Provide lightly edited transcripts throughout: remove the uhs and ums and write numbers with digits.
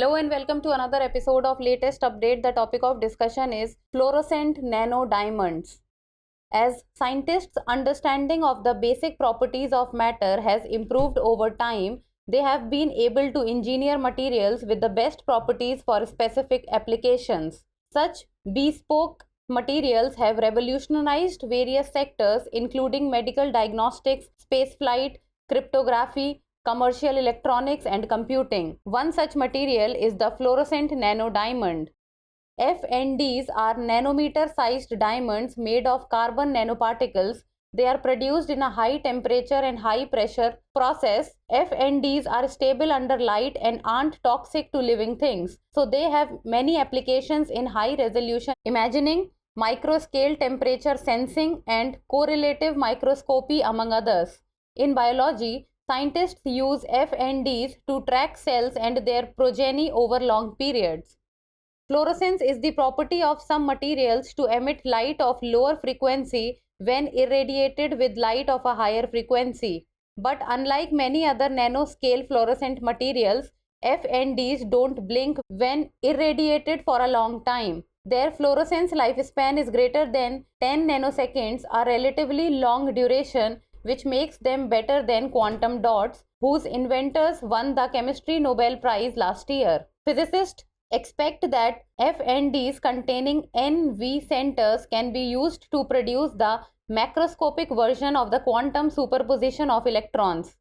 Hello and welcome to another episode of Latest Update. The topic of discussion is fluorescent nano diamonds. As scientists' understanding of the basic properties of matter has improved over time, they have been able to engineer materials with the best properties for specific applications. Such bespoke materials have revolutionized various sectors including medical diagnostics, spaceflight, cryptography, commercial electronics and computing. One such material is the fluorescent nanodiamond. FNDs are nanometer-sized diamonds made of carbon nanoparticles. They are produced in a high temperature and high pressure process. FNDs are stable under light and aren't toxic to living things. So they have many applications in high resolution imagining, microscale temperature sensing and correlative microscopy among others. In biology, scientists use FNDs to track cells and their progeny over long periods. Fluorescence is the property of some materials to emit light of lower frequency when irradiated with light of a higher frequency. But unlike many other nanoscale fluorescent materials, FNDs don't blink when irradiated for a long time. Their fluorescence lifespan is greater than 10 nanoseconds, a relatively long duration which makes them better than quantum dots, whose inventors won the Chemistry Nobel Prize last year. Physicists expect that FNDs containing NV centers can be used to produce the macroscopic version of the quantum superposition of electrons.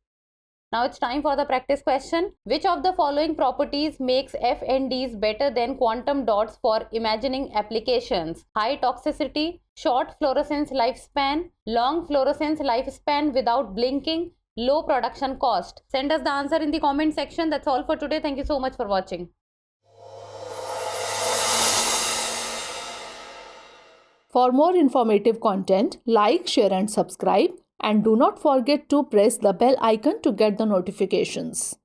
Now it's time for the practice question. Which of the following properties makes FNDs better than quantum dots for imagining applications? High toxicity, short fluorescence lifespan, long fluorescence lifespan without blinking, low production cost. Send us the answer in the comment section. That's all for today. Thank you so much for watching. For more informative content, like, share and subscribe, and do not forget to press the bell icon to get the notifications.